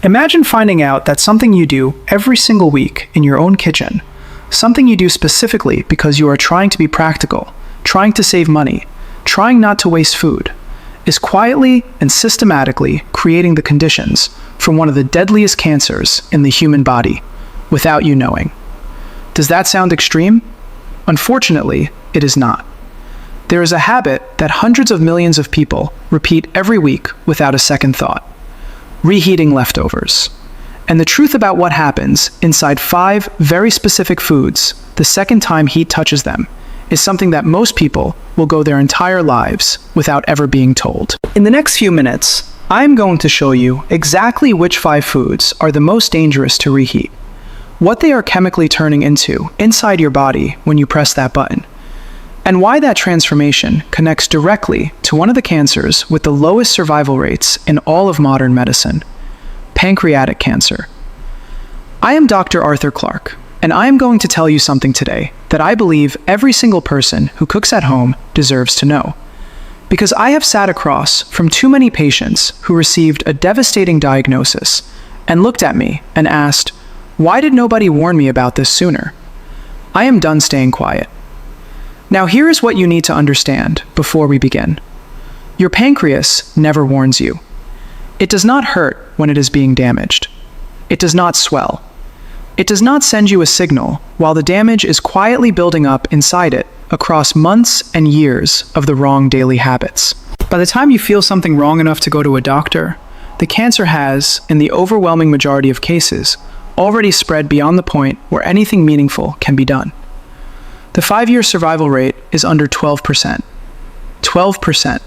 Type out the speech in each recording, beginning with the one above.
Imagine finding out that something you do every single week in your own kitchen, something you do specifically because you are trying to be practical, trying to save money, trying not to waste food, is quietly and systematically creating the conditions for one of the deadliest cancers in the human body, without you knowing. Does that sound extreme? Unfortunately, it is not. There is a habit that hundreds of millions of people repeat every week without a second thought: reheating leftovers. And the truth about what happens inside 5 very specific foods the second time heat touches them is something that most people will go their entire lives without ever being told. In the next few minutes, I'm going to show you exactly which 5 foods are the most dangerous to reheat, what they are chemically turning into inside your body when you press that button, and why that transformation connects directly to one of the cancers with the lowest survival rates in all of modern medicine: pancreatic cancer. I am Dr. Arthur Clark, and I am going to tell you something today that I believe every single person who cooks at home deserves to know. Because I have sat across from too many patients who received a devastating diagnosis and looked at me and asked, "Why did nobody warn me about this sooner?" I am done staying quiet. Now here is what you need to understand before we begin. Your pancreas never warns you. It does not hurt when it is being damaged. It does not swell. It does not send you a signal while the damage is quietly building up inside it across months and years of the wrong daily habits. By the time you feel something wrong enough to go to a doctor, the cancer has, in the overwhelming majority of cases, already spread beyond the point where anything meaningful can be done. The 5-year survival rate is under 12%. 12%.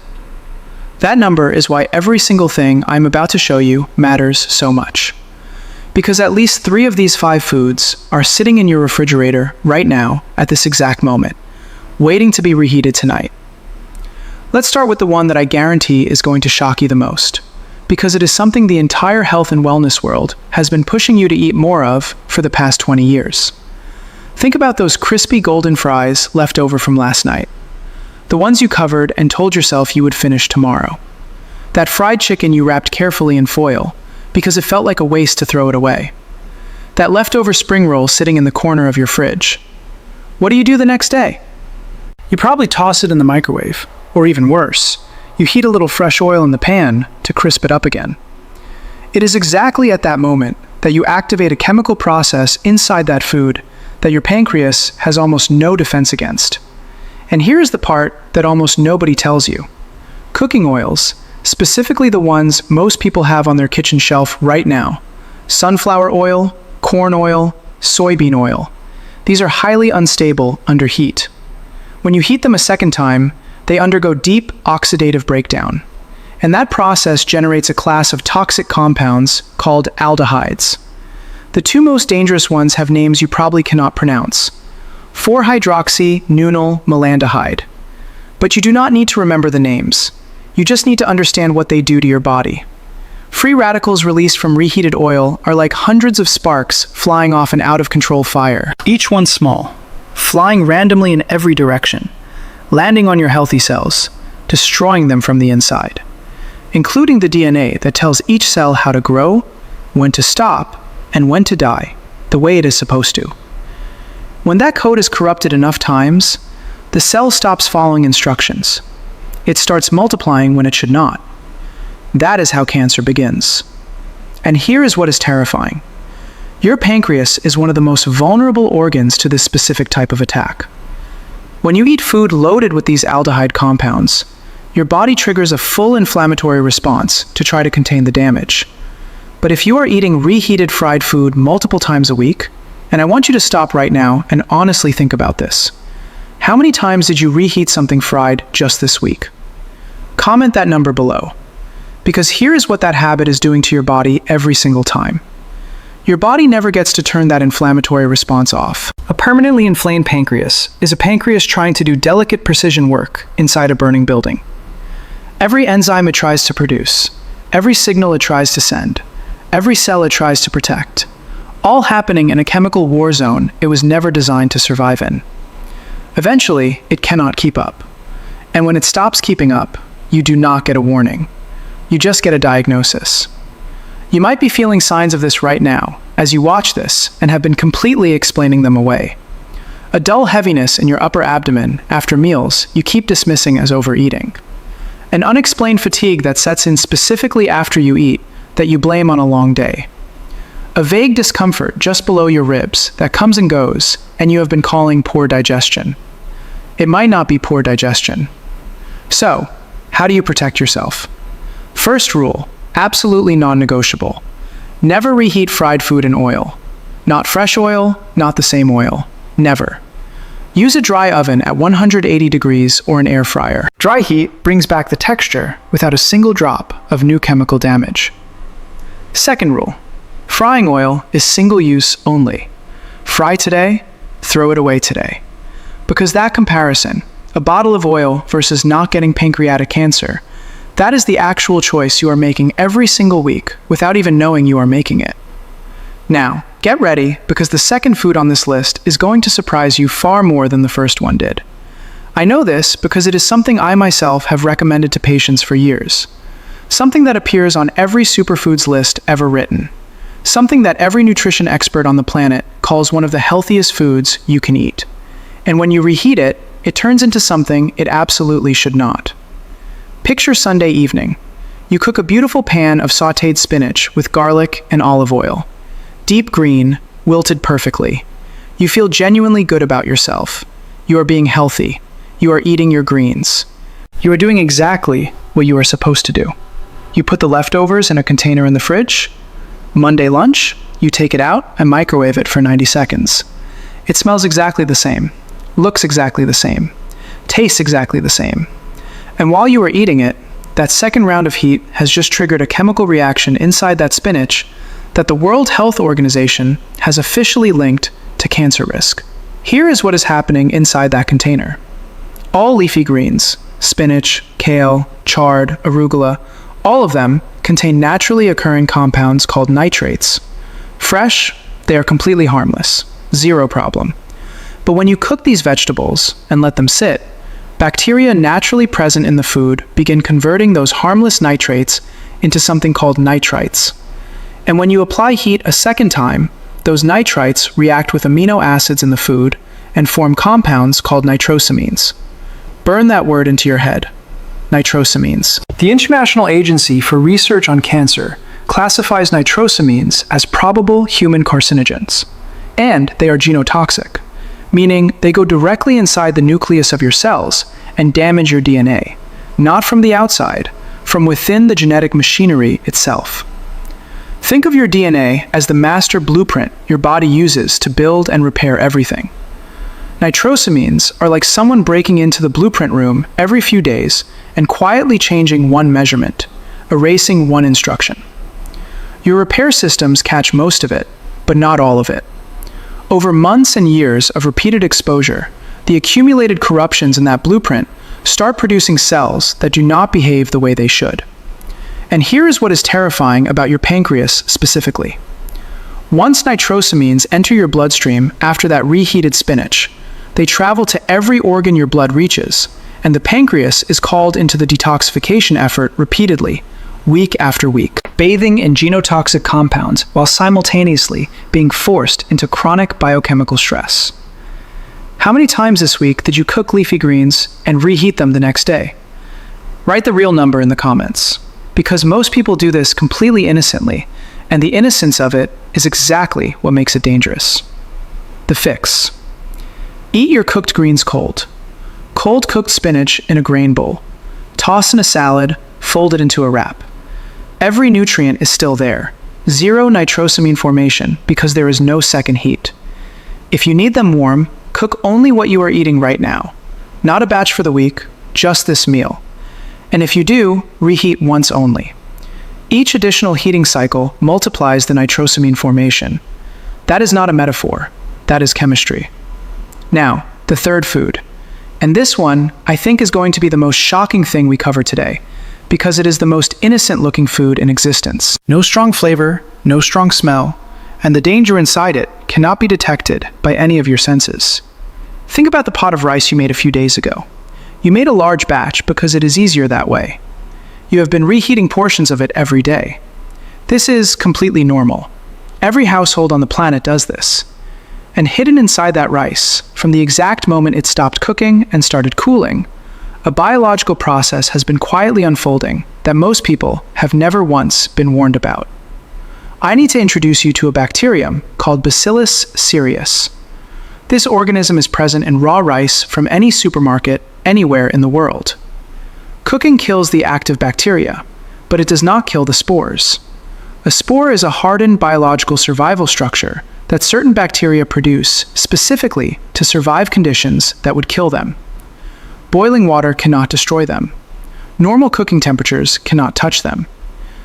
That number is why every single thing I'm about to show you matters so much. Because at least 3 of these 5 foods are sitting in your refrigerator right now at this exact moment, waiting to be reheated tonight. Let's start with the one that I guarantee is going to shock you the most, because it is something the entire health and wellness world has been pushing you to eat more of for the past 20 years. Think about those crispy golden fries left over from last night. The ones you covered and told yourself you would finish tomorrow. That fried chicken you wrapped carefully in foil because it felt like a waste to throw it away. That leftover spring roll sitting in the corner of your fridge. What do you do the next day? You probably toss it in the microwave, or even worse, you heat a little fresh oil in the pan to crisp it up again. It is exactly at that moment that you activate a chemical process inside that food that your pancreas has almost no defense against. And here is the part that almost nobody tells you. Cooking oils, specifically the ones most people have on their kitchen shelf right now, sunflower oil, corn oil, soybean oil, these are highly unstable under heat. When you heat them a second time, they undergo deep oxidative breakdown. And that process generates a class of toxic compounds called aldehydes. The 2 most dangerous ones have names you probably cannot pronounce: 4-hydroxynonylmalondehyde. But you do not need to remember the names. You just need to understand what they do to your body. Free radicals released from reheated oil are like hundreds of sparks flying off an out-of-control fire. Each one small, flying randomly in every direction, landing on your healthy cells, destroying them from the inside, including the DNA that tells each cell how to grow, when to stop, and when to die, the way it is supposed to. When that code is corrupted enough times, the cell stops following instructions. It starts multiplying when it should not. That is how cancer begins. And here is what is terrifying. Your pancreas is one of the most vulnerable organs to this specific type of attack. When you eat food loaded with these aldehyde compounds, your body triggers a full inflammatory response to try to contain the damage. But if you are eating reheated fried food multiple times a week, and I want you to stop right now and honestly think about this. How many times did you reheat something fried just this week? Comment that number below. Because here is what that habit is doing to your body every single time. Your body never gets to turn that inflammatory response off. A permanently inflamed pancreas is a pancreas trying to do delicate precision work inside a burning building. Every enzyme it tries to produce, every signal it tries to send, every cell it tries to protect, all happening in a chemical war zone it was never designed to survive in. Eventually, it cannot keep up. And when it stops keeping up, you do not get a warning. You just get a diagnosis. You might be feeling signs of this right now, as you watch this and have been completely explaining them away. A dull heaviness in your upper abdomen after meals you keep dismissing as overeating. An unexplained fatigue that sets in specifically after you eat that you blame on a long day. A vague discomfort just below your ribs that comes and goes and you have been calling poor digestion. It might not be poor digestion. So, how do you protect yourself? First rule, absolutely non-negotiable. Never reheat fried food in oil. Not fresh oil, not the same oil. Never. Use a dry oven at 180 degrees or an air fryer. Dry heat brings back the texture without a single drop of new chemical damage. Second rule, frying oil is single use only. Fry today, throw it away today. Because that comparison, a bottle of oil versus not getting pancreatic cancer, that is the actual choice you are making every single week without even knowing you are making it. Now, get ready because the second food on this list is going to surprise you far more than the first one did. I know this because it is something I myself have recommended to patients for years. Something that appears on every superfoods list ever written. Something that every nutrition expert on the planet calls one of the healthiest foods you can eat. And when you reheat it, it turns into something it absolutely should not. Picture Sunday evening. You cook a beautiful pan of sautéed spinach with garlic and olive oil. Deep green, wilted perfectly. You feel genuinely good about yourself. You are being healthy. You are eating your greens. You are doing exactly what you are supposed to do. You put the leftovers in a container in the fridge. Monday lunch, you take it out and microwave it for 90 seconds. It smells exactly the same, looks exactly the same, tastes exactly the same. And while you are eating it, that second round of heat has just triggered a chemical reaction inside that spinach that the World Health Organization has officially linked to cancer risk. Here is what is happening inside that container. All leafy greens, spinach, kale, chard, arugula, all of them contain naturally occurring compounds called nitrates. Fresh, they are completely harmless, zero problem. But when you cook these vegetables and let them sit, bacteria naturally present in the food begin converting those harmless nitrates into something called nitrites. And when you apply heat a second time, those nitrites react with amino acids in the food and form compounds called nitrosamines. Burn that word into your head. Nitrosamines. The International Agency for Research on Cancer classifies nitrosamines as probable human carcinogens, and they are genotoxic, meaning they go directly inside the nucleus of your cells and damage your DNA, not from the outside, from within the genetic machinery itself. Think of your DNA as the master blueprint your body uses to build and repair everything. Nitrosamines are like someone breaking into the blueprint room every few days and quietly changing one measurement, erasing one instruction. Your repair systems catch most of it, but not all of it. Over months and years of repeated exposure, the accumulated corruptions in that blueprint start producing cells that do not behave the way they should. And here is what is terrifying about your pancreas specifically. Once nitrosamines enter your bloodstream after that reheated spinach, they travel to every organ your blood reaches, and the pancreas is called into the detoxification effort repeatedly, week after week, bathing in genotoxic compounds while simultaneously being forced into chronic biochemical stress. How many times this week did you cook leafy greens and reheat them the next day? Write the real number in the comments, because most people do this completely innocently, and the innocence of it is exactly what makes it dangerous. The fix. Eat your cooked greens cold. Cold cooked spinach in a grain bowl. Toss in a salad, fold it into a wrap. Every nutrient is still there. Zero nitrosamine formation because there is no second heat. If you need them warm, cook only what you are eating right now. Not a batch for the week, just this meal. And if you do, reheat once only. Each additional heating cycle multiplies the nitrosamine formation. That is not a metaphor, that is chemistry. Now, the third food. And this one, I think, is going to be the most shocking thing we cover today, because it is the most innocent-looking food in existence. No strong flavor, no strong smell, and the danger inside it cannot be detected by any of your senses. Think about the pot of rice you made a few days ago. You made a large batch because it is easier that way. You have been reheating portions of it every day. This is completely normal. Every household on the planet does this. And hidden inside that rice, from the exact moment it stopped cooking and started cooling, a biological process has been quietly unfolding that most people have never once been warned about. I need to introduce you to a bacterium called Bacillus cereus. This organism is present in raw rice from any supermarket anywhere in the world. Cooking kills the active bacteria, but it does not kill the spores. A spore is a hardened biological survival structure that certain bacteria produce specifically to survive conditions that would kill them. Boiling water cannot destroy them. Normal cooking temperatures cannot touch them.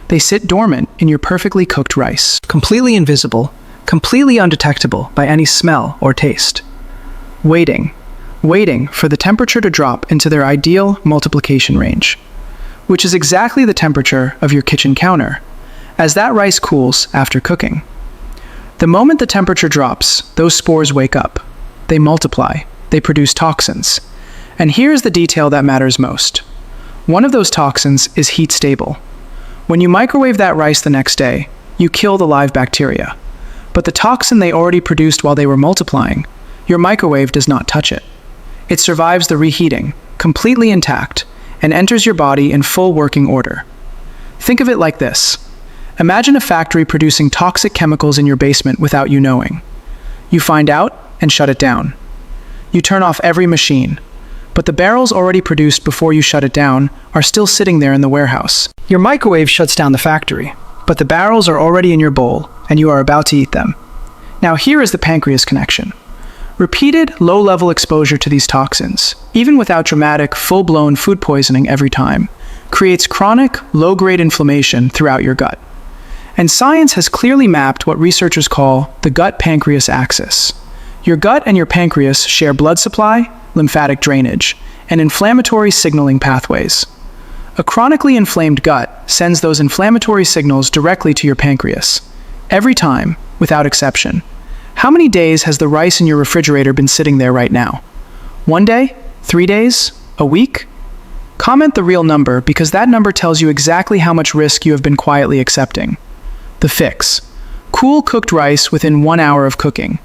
They sit dormant in your perfectly cooked rice, completely invisible, completely undetectable by any smell or taste. Waiting for the temperature to drop into their ideal multiplication range, which is exactly the temperature of your kitchen counter, as that rice cools after cooking. The moment the temperature drops, those spores wake up. They multiply. They produce toxins. And here's the detail that matters most. One of those toxins is heat stable. When you microwave that rice the next day, you kill the live bacteria. But the toxin they already produced while they were multiplying, your microwave does not touch it. It survives the reheating, completely intact, and enters your body in full working order. Think of it like this. Imagine a factory producing toxic chemicals in your basement without you knowing. You find out and shut it down. You turn off every machine, but the barrels already produced before you shut it down are still sitting there in the warehouse. Your microwave shuts down the factory, but the barrels are already in your bowl and you are about to eat them. Now here is the pancreas connection. Repeated, low-level exposure to these toxins, even without dramatic, full-blown food poisoning every time, creates chronic, low-grade inflammation throughout your gut. And science has clearly mapped what researchers call the gut-pancreas axis. Your gut and your pancreas share blood supply, lymphatic drainage, and inflammatory signaling pathways. A chronically inflamed gut sends those inflammatory signals directly to your pancreas. Every time, without exception. How many days has the rice in your refrigerator been sitting there right now? 1 day? 3 days? A week? Comment the real number, because that number tells you exactly how much risk you have been quietly accepting. The fix. Cool cooked rice within 1 hour of cooking.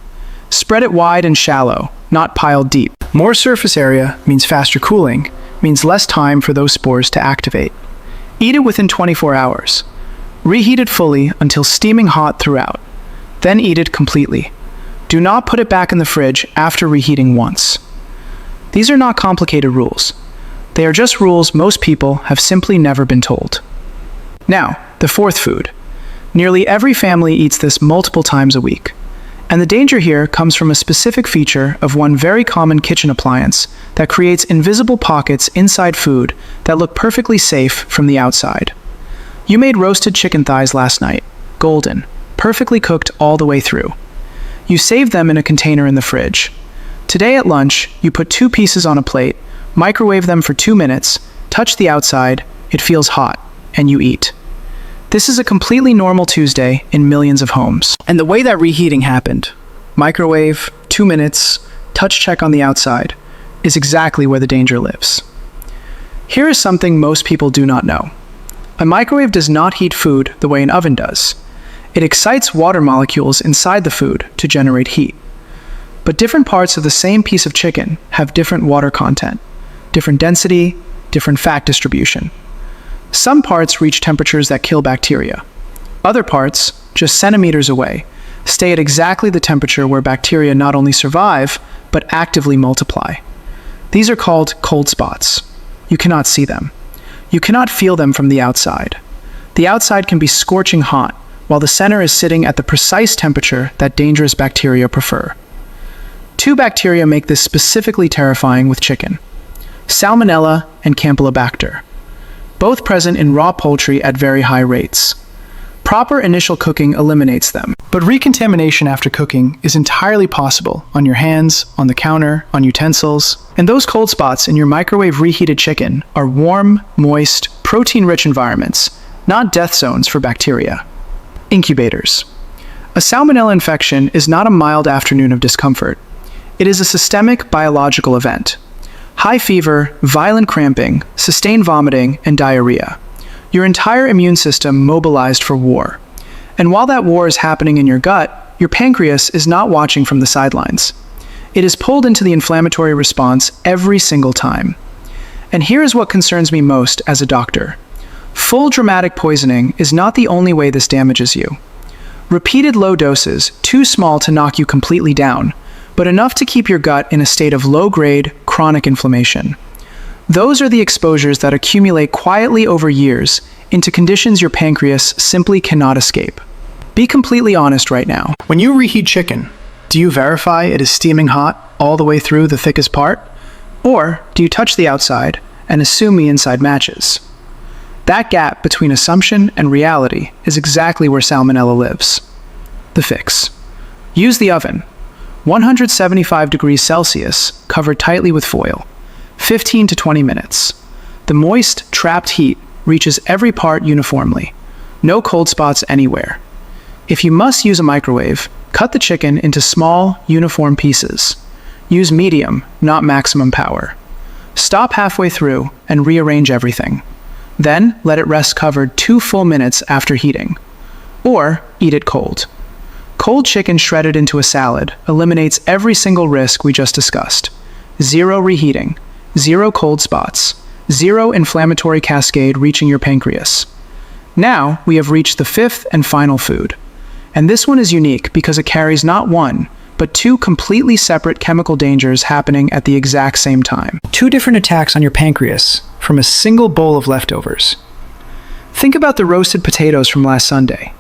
Spread it wide and shallow, not piled deep. More surface area means faster cooling, means less time for those spores to activate. Eat it within 24 hours. Reheat it fully until steaming hot throughout. Then eat it completely. Do not put it back in the fridge after reheating once. These are not complicated rules. They are just rules most people have simply never been told. Now, the fourth food. Nearly every family eats this multiple times a week. And the danger here comes from a specific feature of one very common kitchen appliance that creates invisible pockets inside food that look perfectly safe from the outside. You made roasted chicken thighs last night, golden, perfectly cooked all the way through. You saved them in a container in the fridge. Today at lunch, you put 2 pieces on a plate, microwave them for 2 minutes, touch the outside, it feels hot, and you eat. This is a completely normal Tuesday in millions of homes. And the way that reheating happened, microwave, 2 minutes, touch check on the outside, is exactly where the danger lives. Here is something most people do not know. A microwave does not heat food the way an oven does. It excites water molecules inside the food to generate heat. But different parts of the same piece of chicken have different water content, different density, different fat distribution. Some parts reach temperatures that kill bacteria. Other parts, just centimeters away, stay at exactly the temperature where bacteria not only survive, but actively multiply. These are called cold spots. You cannot see them. You cannot feel them from the outside. The outside can be scorching hot, while the center is sitting at the precise temperature that dangerous bacteria prefer. 2 bacteria make this specifically terrifying with chicken: Salmonella and Campylobacter, both present in raw poultry at very high rates. Proper initial cooking eliminates them, but recontamination after cooking is entirely possible on your hands, on the counter, on utensils. And those cold spots in your microwave reheated chicken are warm, moist, protein-rich environments, not death zones for bacteria. Incubators. A salmonella infection is not a mild afternoon of discomfort. It is a systemic biological event. High fever, violent cramping, sustained vomiting, and diarrhea. Your entire immune system mobilized for war. And while that war is happening in your gut, your pancreas is not watching from the sidelines. It is pulled into the inflammatory response every single time. And here is what concerns me most as a doctor. Full dramatic poisoning is not the only way this damages you. Repeated low doses, too small to knock you completely down, but enough to keep your gut in a state of low-grade, chronic inflammation. Those are the exposures that accumulate quietly over years into conditions your pancreas simply cannot escape. Be completely honest right now. When you reheat chicken, do you verify it is steaming hot all the way through the thickest part? Or do you touch the outside and assume the inside matches? That gap between assumption and reality is exactly where salmonella lives. The fix. Use the oven. 175 degrees Celsius, covered tightly with foil. 15 to 20 minutes. The moist, trapped heat reaches every part uniformly. No cold spots anywhere. If you must use a microwave, cut the chicken into small, uniform pieces. Use medium, not maximum power. Stop halfway through and rearrange everything. Then let it rest covered 2 full minutes after heating. Or eat it cold. Cold chicken shredded into a salad eliminates every single risk we just discussed. 0 reheating, 0 cold spots, 0 inflammatory cascade reaching your pancreas. Now we have reached the 5th and final food. And this one is unique because it carries not 1, but 2 completely separate chemical dangers happening at the exact same time. 2 different attacks on your pancreas from a single bowl of leftovers. Think about the roasted potatoes from last Sunday.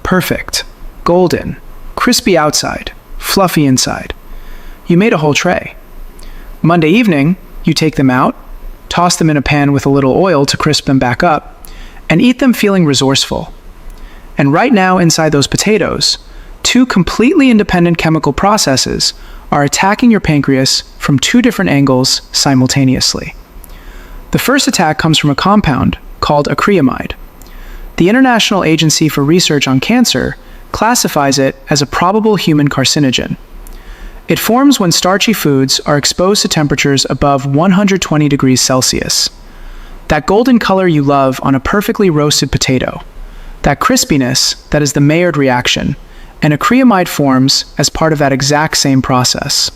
Perfect, golden, crispy outside, fluffy inside. You made a whole tray. Monday evening, you take them out, toss them in a pan with a little oil to crisp them back up, and eat them feeling resourceful. And right now inside those potatoes, 2 completely independent chemical processes are attacking your pancreas from 2 different angles simultaneously. The first attack comes from a compound called acrylamide. The International Agency for Research on Cancer classifies it as a probable human carcinogen. It forms when starchy foods are exposed to temperatures above 120 degrees Celsius. That golden color you love on a perfectly roasted potato. That crispiness that is the Maillard reaction, and acrylamide forms as part of that exact same process.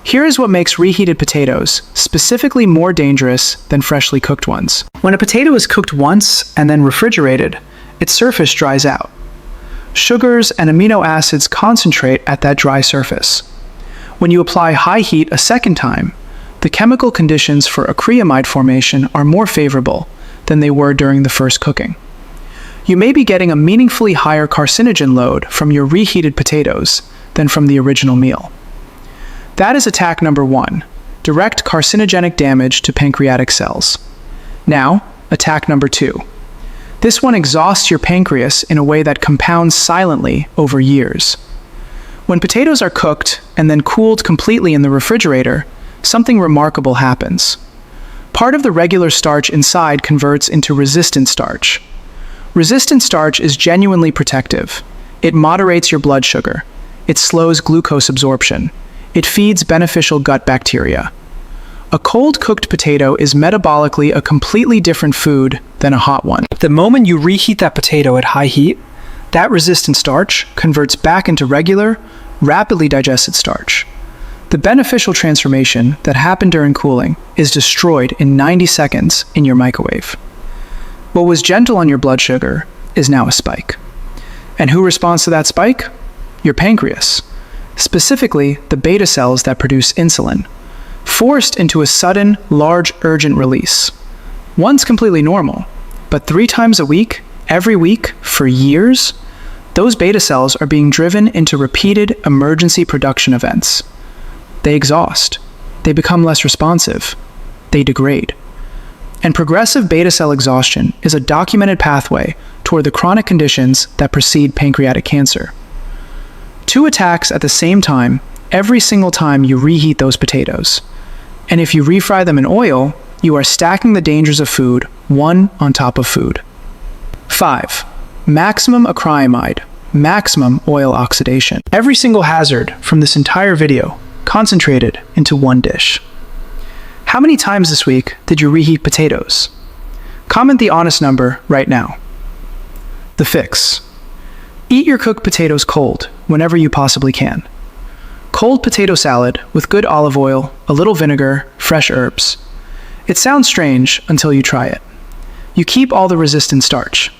Here is what makes reheated potatoes specifically more dangerous than freshly cooked ones. When a potato is cooked once and then refrigerated, its surface dries out. Sugars and amino acids concentrate at that dry surface. When you apply high heat a second time, the chemical conditions for acrylamide formation are more favorable than they were during the first cooking. You may be getting a meaningfully higher carcinogen load from your reheated potatoes than from the original meal. That is attack number 1, direct carcinogenic damage to pancreatic cells. Now, attack number 2. This one exhausts your pancreas in a way that compounds silently over years. When potatoes are cooked and then cooled completely in the refrigerator, something remarkable happens. Part of the regular starch inside converts into resistant starch. Resistant starch is genuinely protective. It moderates your blood sugar. It slows glucose absorption. It feeds beneficial gut bacteria. A cold-cooked potato is metabolically a completely different food than a hot one. The moment you reheat that potato at high heat, that resistant starch converts back into regular, rapidly digested starch. The beneficial transformation that happened during cooling is destroyed in 90 seconds in your microwave. What was gentle on your blood sugar is now a spike. And who responds to that spike? Your pancreas. Specifically, the beta cells that produce insulin, forced into a sudden, large, urgent release. Once completely normal, but 3 times a week, every week, for years, those beta cells are being driven into repeated emergency production events. They exhaust. They become less responsive. They degrade. And progressive beta cell exhaustion is a documented pathway toward the chronic conditions that precede pancreatic cancer. 2 attacks at the same time, every single time you reheat those potatoes. And if you refry them in oil, you are stacking the dangers of food, one on top of food. 5. Maximum acrylamide, maximum oil oxidation. Every single hazard from this entire video concentrated into one dish. How many times this week did you reheat potatoes? Comment the honest number right now. The fix. Eat your cooked potatoes cold whenever you possibly can. Cold potato salad with good olive oil, a little vinegar, fresh herbs. It sounds strange until you try it. You keep all the resistant starch.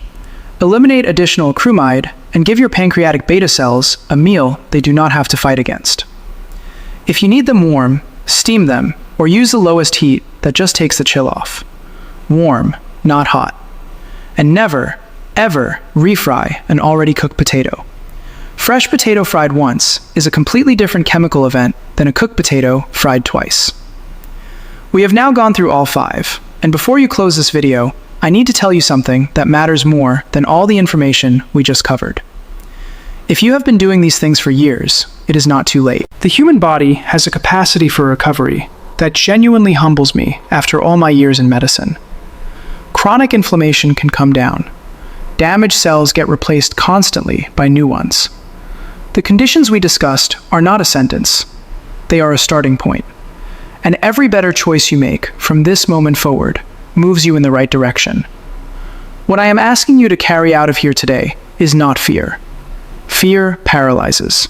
Eliminate additional acromide and give your pancreatic beta cells a meal they do not have to fight against. If you need them warm, steam them or use the lowest heat that just takes the chill off. Warm, not hot. And never, ever refry an already cooked potato. Fresh potato fried once is a completely different chemical event than a cooked potato fried twice. We have now gone through all 5, and before you close this video, I need to tell you something that matters more than all the information we just covered. If you have been doing these things for years, it is not too late. The human body has a capacity for recovery that genuinely humbles me after all my years in medicine. Chronic inflammation can come down. Damaged cells get replaced constantly by new ones. The conditions we discussed are not a sentence. They are a starting point. And every better choice you make from this moment forward moves you in the right direction. What I am asking you to carry out of here today is not fear. Fear paralyzes.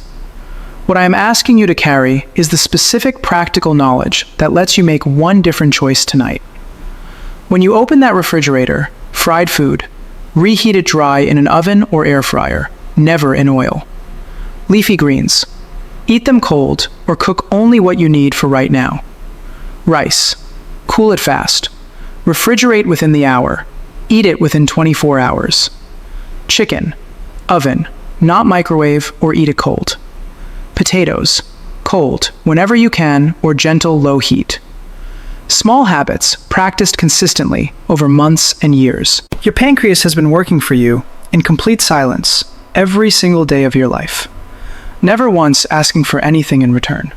What I am asking you to carry is the specific practical knowledge that lets you make one different choice tonight. When you open that refrigerator, fried food, reheat it dry in an oven or air fryer, never in oil. Leafy greens. Eat them cold or cook only what you need for right now. Rice. Cool it fast. Refrigerate within the hour. Eat it within 24 hours. Chicken. Oven, not microwave or eat it cold. Potatoes. Cold, whenever you can, or gentle low heat. Small habits practiced consistently over months and years. Your pancreas has been working for you in complete silence every single day of your life, never once asking for anything in return.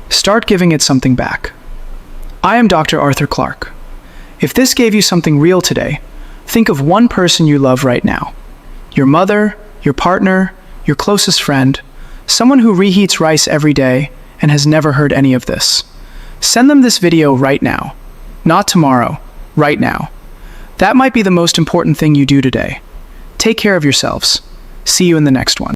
Start giving it something back. I am Dr. Arthur Clark. If this gave you something real today, think of one person you love right now. Your mother, your partner, your closest friend, someone who reheats rice every day and has never heard any of this. Send them this video right now. Not tomorrow, right now. That might be the most important thing you do today. Take care of yourselves. See you in the next one.